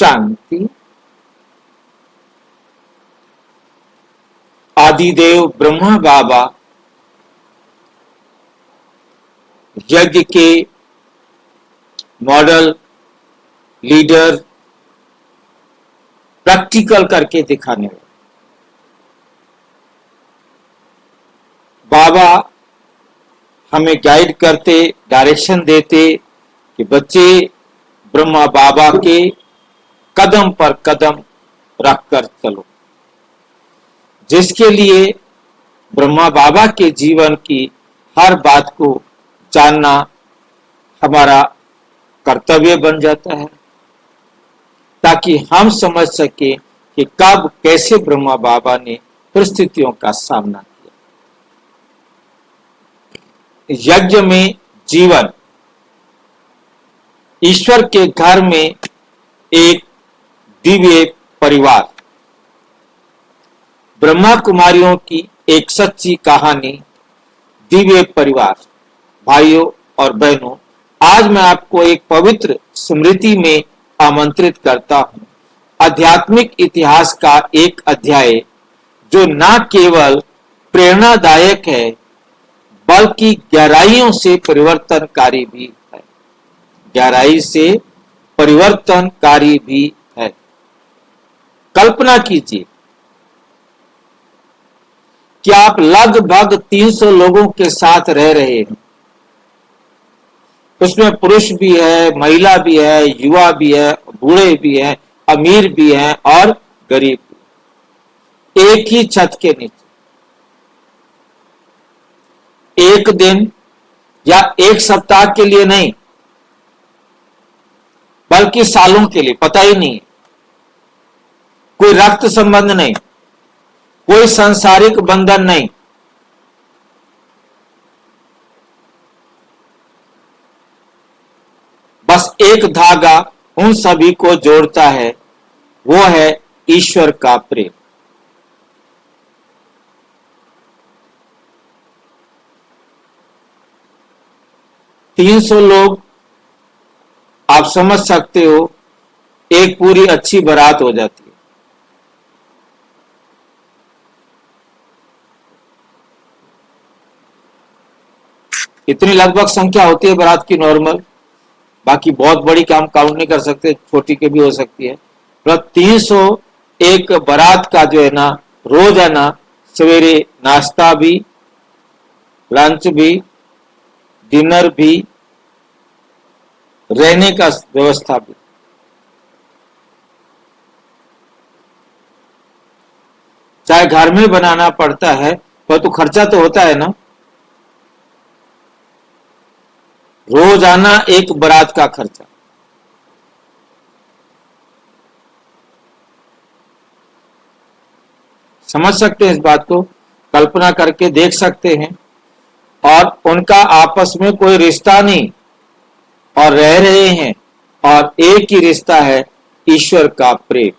शांति। आदिदेव ब्रह्मा बाबा यज्ञ के model, leader, practical करके दिखाने वाले बाबा हमें गाइड करते, डायरेक्शन देते कि बच्चे ब्रह्मा बाबा के कदम पर कदम रखकर चलो, जिसके लिए ब्रह्मा बाबा के जीवन की हर बात को जानना हमारा कर्तव्य बन जाता है, ताकि हम समझ सके कि कब कैसे ब्रह्मा बाबा ने परिस्थितियों का सामना किया। यज्ञ में जीवन, ईश्वर के घर में एक दिव्य परिवार, ब्रह्मा कुमारियों की एक सच्ची कहानी, दिव्य परिवार। भाइयों और बहनों, आज मैं आपको एक पवित्र स्मृति में आमंत्रित करता हूं, आध्यात्मिक इतिहास का एक अध्याय जो न केवल प्रेरणादायक है बल्कि गहराइयों से परिवर्तनकारी भी है, गहराई से परिवर्तनकारी भी है। कल्पना कीजिए कि आप लगभग 300 लोगों के साथ रह रहे हैं। उसमें पुरुष भी है, महिला भी है, युवा भी है, बूढ़े भी हैं, अमीर भी हैं और गरीब भी। एक ही छत के नीचे एक दिन या एक सप्ताह के लिए नहीं, बल्कि सालों के लिए, पता ही नहीं, कोई रक्त संबंध नहीं, कोई सांसारिक बंधन नहीं, बस एक धागा उन सभी को जोड़ता है, वो है ईश्वर का प्रेम। तीन 300 लोग, आप समझ सकते हो, एक पूरी अच्छी बारात हो जाती है। इतनी लगभग संख्या होती है बारात की नॉर्मल, बाकी बहुत बड़ी काम काउंट नहीं कर सकते, छोटी के भी हो सकती है। पर 300 एक बारात का जो है ना, रोजाना सवेरे नाश्ता भी, लंच भी, डिनर भी, रहने का व्यवस्था भी, चाहे घर में बनाना पड़ता है पर तो खर्चा तो होता है ना। रोजाना एक बारात का खर्चा। समझ सकते हैं इस बात को, कल्पना करके देख सकते हैं। और उनका आपस में कोई रिश्ता नहीं, और रह रहे हैं, और एक ही रिश्ता है, ईश्वर का प्रेम।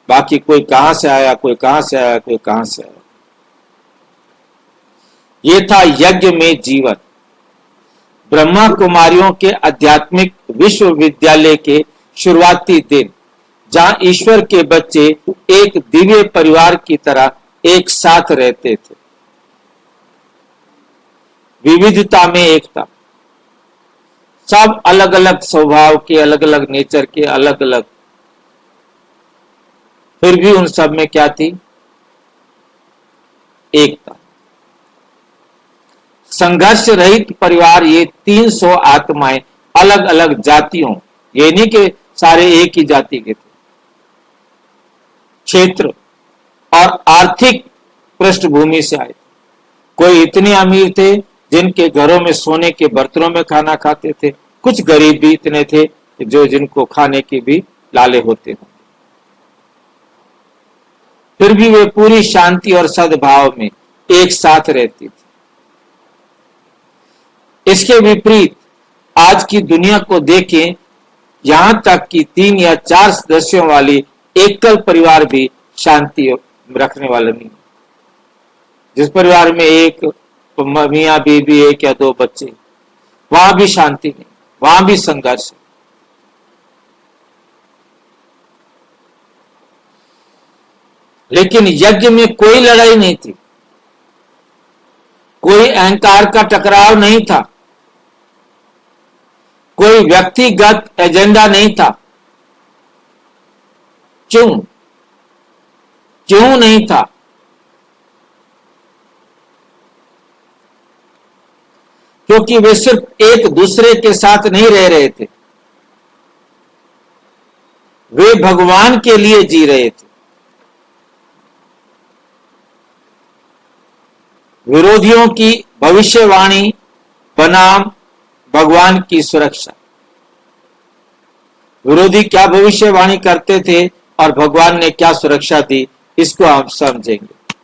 बाकी कोई कहां से आया, कोई कहां से आया, कोई कहां से आया। ये था यज्ञ में जीवन, ब्रह्मा कुमारियों के आध्यात्मिक विश्वविद्यालय के शुरुआती दिन, जहां ईश्वर के बच्चे एक दिव्य परिवार की तरह एक साथ रहते थे। विविधता में एकता, सब अलग अलग स्वभाव के, अलग अलग नेचर के, अलग अलग, फिर भी उन सब में क्या थी? एकता। संघर्ष रहित परिवार, ये 300 आत्माएं अलग अलग जातियों, ये नहीं कि सारे एक ही जाति के थे, क्षेत्र और आर्थिक पृष्ठभूमि से आए। कोई इतने अमीर थे जिनके घरों में सोने के बर्तनों में खाना खाते थे, कुछ गरीब भी इतने थे जो जिनको खाने के भी लाले होते हों। फिर भी वे पूरी शांति और सद्भाव में एक साथ रहती थी। इसके विपरीत आज की दुनिया को देखें, यहां तक कि 3 या 4 सदस्यों वाली एकल परिवार भी शांति रखने वाला नहीं। जिस परिवार में एक मियां बीबी, 1 या 2 बच्चे, वहां भी शांति नहीं, वहां भी संघर्ष है। लेकिन यज्ञ में कोई लड़ाई नहीं थी, कोई अहंकार का टकराव नहीं था, कोई व्यक्तिगत एजेंडा नहीं था। क्यों क्यों नहीं था? क्योंकि वे सिर्फ एक दूसरे के साथ नहीं रह रहे थे, वे भगवान के लिए जी रहे थे। विरोधियों की भविष्यवाणी बनाम भगवान की सुरक्षा। विरोधी क्या भविष्यवाणी करते थे और भगवान ने क्या सुरक्षा दी, इसको हम समझेंगे।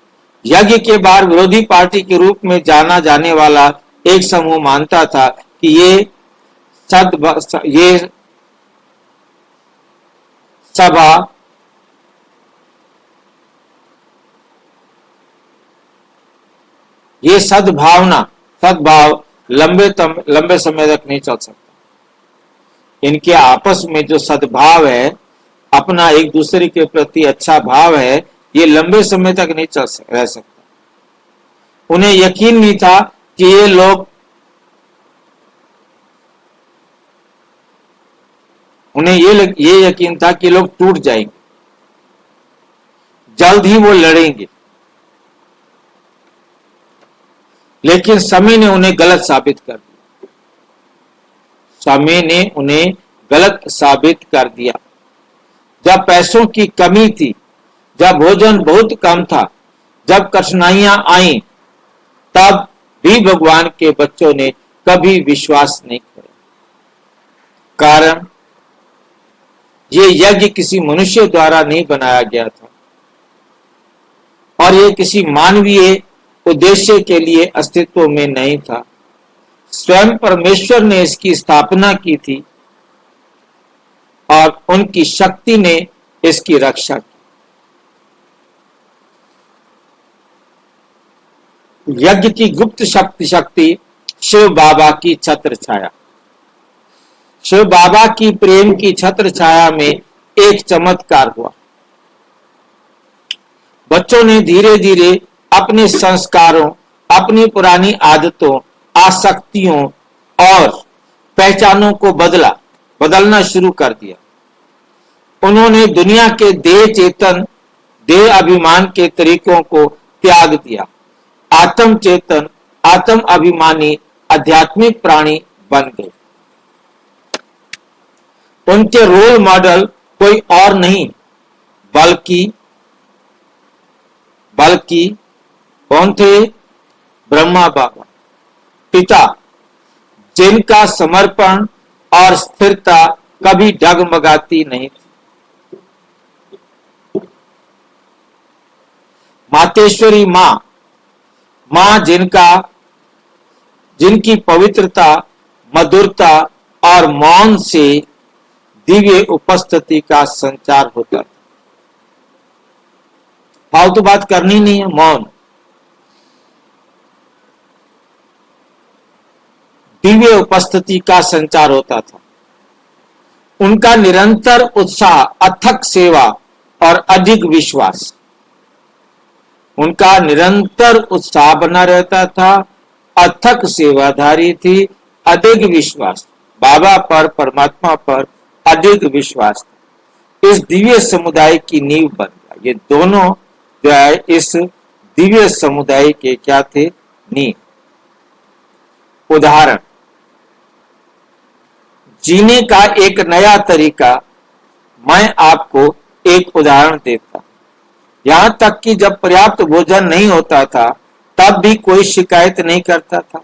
यज्ञ के बाहर विरोधी पार्टी के रूप में जाना जाने वाला एक समूह मानता था कि ये सभा ये सद्भाव लंबे समय तक नहीं चल सकता। इनके आपस में जो सद्भाव है, अपना एक दूसरे के प्रति अच्छा भाव है, ये लंबे समय तक नहीं रह सकता। उन्हें यकीन नहीं था कि उन्हें ये यकीन था कि लोग टूट जाएंगे, जल्द ही वो लड़ेंगे। लेकिन समय ने उन्हें गलत साबित कर दिया। समय ने उन्हें गलत साबित कर दिया। जब पैसों की कमी थी, जब भोजन बहुत कम था, जब कठिनाइयां आईं, तब भी भगवान के बच्चों ने कभी विश्वास नहीं किया। कारण ये यज्ञ किसी मनुष्य द्वारा नहीं बनाया गया था और ये किसी मानवीय उद्देश्य के लिए अस्तित्व में नहीं था। स्वयं परमेश्वर ने इसकी स्थापना की थी और उनकी शक्ति ने इसकी रक्षा की। यज्ञ की गुप्त शक्ति शिव बाबा की छत्र छाया। शिव बाबा की प्रेम की छत्र छाया में एक चमत्कार हुआ। बच्चों ने धीरे धीरे अपने संस्कारों, अपनी पुरानी आदतों, आसक्तियों और पहचानों को बदलना शुरू कर दिया। उन्होंने दुनिया के देह अभिमान के तरीकों को त्याग दिया। आत्म चेतन, आत्म अभिमानी आध्यात्मिक प्राणी बन गए। उनके रोल मॉडल कोई और नहीं बल्कि कौन थे? ब्रह्मा बाबा, पिता, जिनका समर्पण और स्थिरता कभी डगमगाती नहीं थी। मातेश्वरी मां जिनकी पवित्रता, मधुरता और मौन से दिव्य उपस्थिति का संचार होता था। फालतू बात करनी नहीं है, मौन। दिव्य उपस्थिति का संचार होता था। उनका निरंतर उत्साह, अथक सेवा और अधिक विश्वास। उनका निरंतर उत्साह बना रहता था, अथक सेवाधारी थी, अधिक विश्वास, बाबा पर, परमात्मा पर अधिक विश्वास। इस दिव्य समुदाय की नींव बन गया। ये दोनों जो है इस दिव्य समुदाय के क्या थे? नींव। उदाहरण, जीने का एक नया तरीका। मैं आपको एक उदाहरण देता हूं। यहां तक कि जब पर्याप्त भोजन नहीं होता था, तब भी कोई शिकायत नहीं करता था।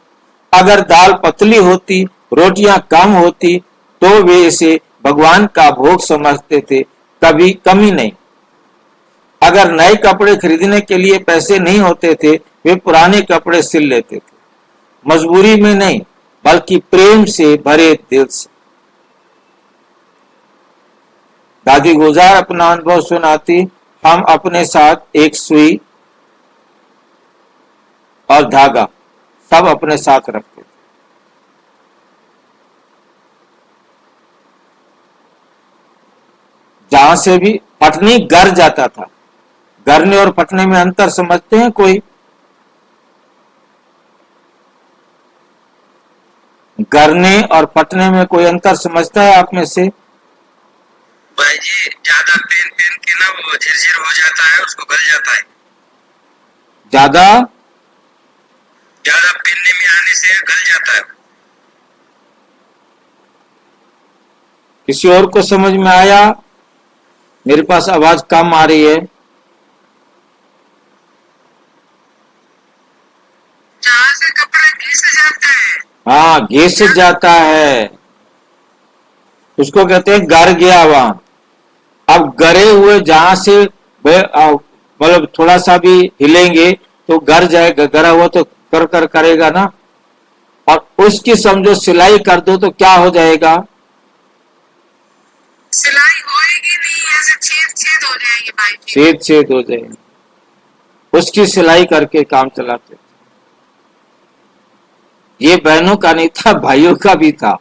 अगर दाल पतली होती, रोटियां कम होती, तो वे इसे भगवान का भोग समझते थे, कभी कमी नहीं। अगर नए कपड़े खरीदने के लिए पैसे नहीं होते थे, वे पुराने कपड़े सिल लेते थे, मजबूरी में नहीं, बल्कि प्रेम से भरे दिल से। दादी गुजार अपना अनुभव सुनाती, हम अपने साथ एक सुई और धागा सब अपने साथ रखते थे। जहां से भी पटनी गर जाता था, गरने और पटने में अंतर समझते हैं कोई? गरने और पटने में कोई अंतर समझता है आप में से? भाई जी ज्यादा पेन पेन के ना वो झिरझिर हो जाता है, उसको गल जाता है। ज्यादा ज्यादा पेनने में आने से गल जाता है। किसी और को समझ में आया? मेरे पास आवाज कम आ रही है। जहाँ से कपड़ा घिस जाता है। हाँ, घिस जाता है, उसको कहते हैं गर गया वहां। अब गरे हुए जहां से मतलब थोड़ा सा भी हिलेंगे तो गर जाएगा, गरा हुआ तो कर कर करेगा ना। और उसकी समझो सिलाई कर दो तो क्या हो जाएगा? सिलाई होएगी नहीं, ऐसे छेद छेद हो जाएंगे भाई जी। छेद छेद हो जाएंगे। उसकी सिलाई करके काम चलाते थे। ये बहनों का नहीं था, भाइयों का भी था।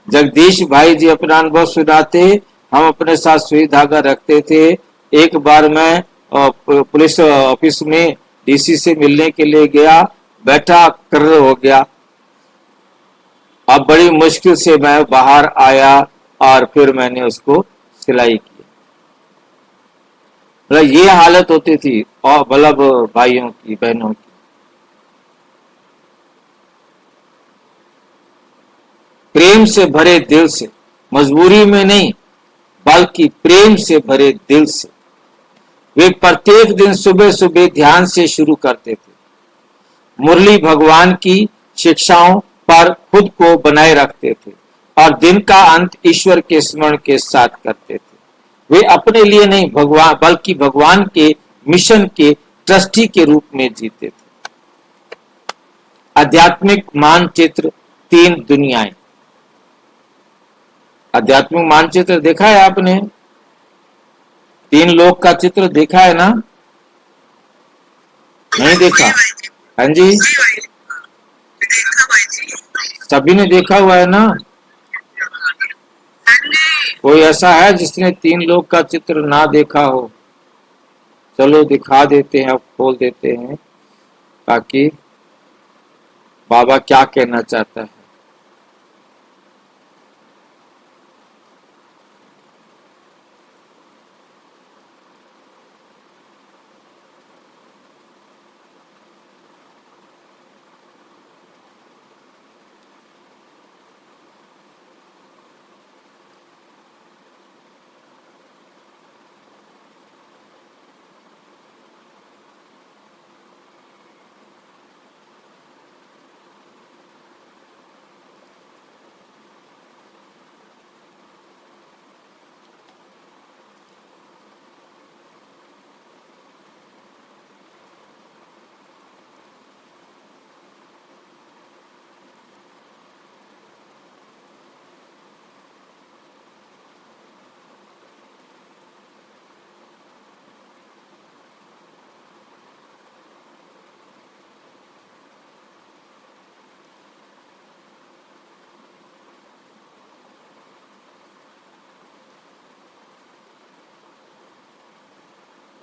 जगदीश भाई जी अपना अनुभव सुनाते, हम अपने साथ सुई धागा रखते थे। एक बार मैं पुलिस ऑफिस में डीसी से मिलने के लिए गया, बैठा कर हो गया। अब बड़ी मुश्किल से मैं बाहर आया और फिर मैंने उसको सिलाई की। मतलब ये हालत होती थी और मतलब भाइयों की, बहनों की। प्रेम से भरे दिल से, मजबूरी में नहीं बल्कि प्रेम से भरे दिल से वे प्रत्येक दिन सुबह सुबह ध्यान से शुरू करते थे। मुरली भगवान की शिक्षाओं पर खुद को बनाए रखते थे और दिन का अंत ईश्वर के स्मरण के साथ करते थे। वे अपने लिए नहीं भगवान बल्कि भगवान के मिशन के ट्रस्टी के रूप में जीते थे। आध्यात्मिक मानचित्र, तीन दुनियाएं। आध्यात्मिक मानचित्र देखा है आपने? तीन लोक का चित्र देखा है ना? नहीं देखा? हाँ जी, सभी ने देखा हुआ है ना? कोई ऐसा है जिसने तीन लोक का चित्र ना देखा हो? चलो दिखा देते हैं, अब खोल देते हैं ताकि बाबा क्या कहना चाहता है।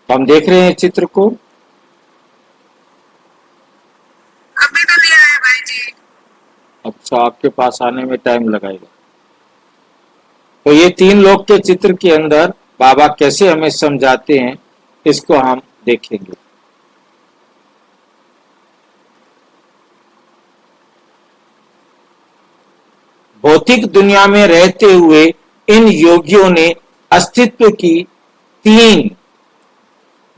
तो हम देख रहे हैं चित्र को। अभी तो नहीं आया भाई जी। अच्छा, आपके पास आने में टाइम लगाएगा। तो ये तीन लोक के चित्र के अंदर बाबा कैसे हमें समझाते हैं, इसको हम देखेंगे। भौतिक दुनिया में रहते हुए इन योगियों ने अस्तित्व की तीन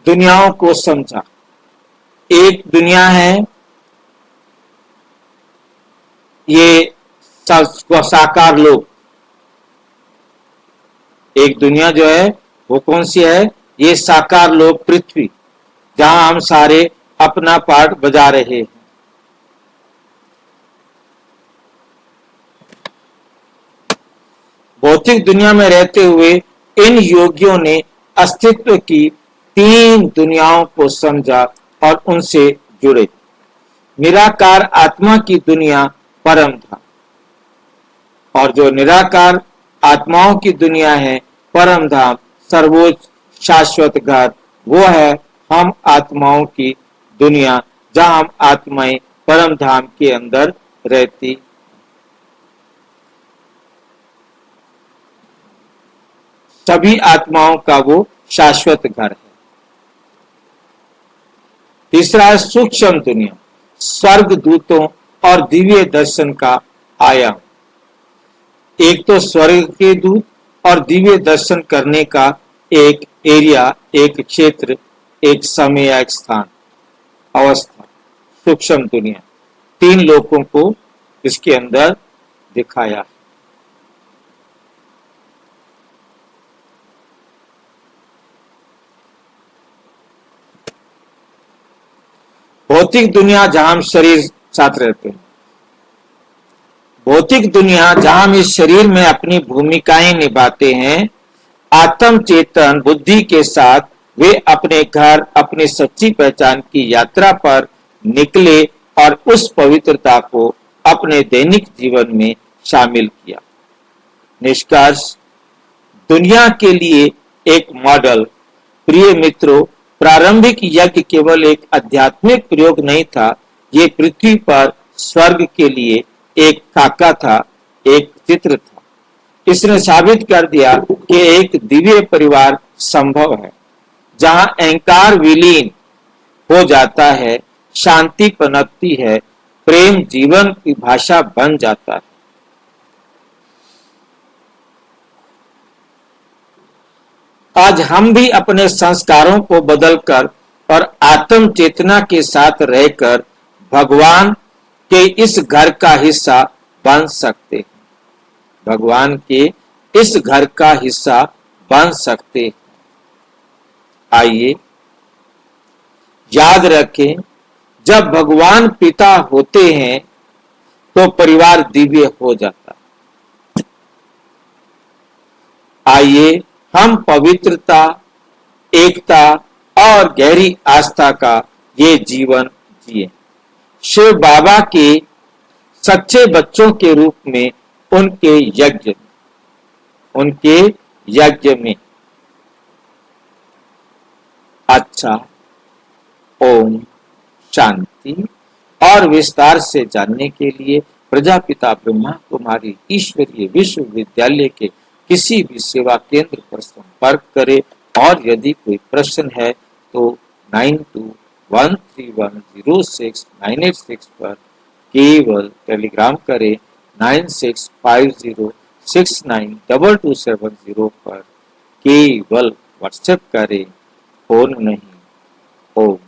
दुनियाओं को समझा। एक दुनिया है ये साकार लोक। एक दुनिया जो है वो कौन सी है? ये साकार लोक पृथ्वी, जहां हम सारे अपना पार्ट बजा रहे हैं। भौतिक दुनिया में रहते हुए इन योगियों ने अस्तित्व की तीन दुनियाओं को समझा और उनसे जुड़े। निराकार आत्मा की दुनिया परम धाम, और जो निराकार आत्माओं की दुनिया है परम धाम सर्वोच्च शाश्वत घर वो है हम आत्माओं की दुनिया, जहां हम आत्माएं परम धाम के अंदर रहती। सभी आत्माओं का वो शाश्वत घर है। तीसरा है सूक्ष्म दुनिया, स्वर्ग दूतों और दिव्य दर्शन का आयाम। एक तो स्वर्ग के दूत और दिव्य दर्शन करने का एक एरिया, एक क्षेत्र, एक समय या एक स्थान, अवस्था। सूक्ष्म दुनिया 3 लोगों को इसके अंदर दिखाया। भौतिक दुनिया जहां हम शरीर साथ रहते हैं, भौतिक दुनिया जहां हम इस शरीर में अपनी भूमिकाएं निभाते हैं, आत्म चेतन बुद्धि के साथ वे अपने घर, अपनी सच्ची पहचान की यात्रा पर निकले और उस पवित्रता को अपने दैनिक जीवन में शामिल किया। निष्कर्ष, दुनिया के लिए एक मॉडल। प्रिय मित्रों, प्रारंभिक यज्ञ केवल एक आध्यात्मिक प्रयोग नहीं था, ये पृथ्वी पर स्वर्ग के लिए एक खाका था, एक चित्र था। इसने साबित कर दिया कि एक दिव्य परिवार संभव है, जहां अहंकार विलीन हो जाता है, शांति पनपती है, प्रेम जीवन की भाषा बन जाता है। आज हम भी अपने संस्कारों को बदलकर और आत्म चेतना के साथ रहकर भगवान के इस घर का हिस्सा बन सकते हैं। भगवान के इस घर का हिस्सा बन सकते हैं। आइए याद रखें, जब भगवान पिता होते हैं तो परिवार दिव्य हो जाता है। आइए हम पवित्रता, एकता और गहरी आस्था का ये जीवन जिए। शिव बाबा के सच्चे बच्चों के रूप में उनके यज्ञ में। अच्छा, ओम शांति। और विस्तार से जानने के लिए प्रजापिता ब्रह्मा कुमारी ईश्वरीय विश्वविद्यालय के किसी भी सेवा केंद्र पर संपर्क करें, और यदि कोई प्रश्न है तो 9213106986 पर केवल टेलीग्राम करें। 9650692270 पर केवल व्हाट्सएप करें, फोन नहीं। ओम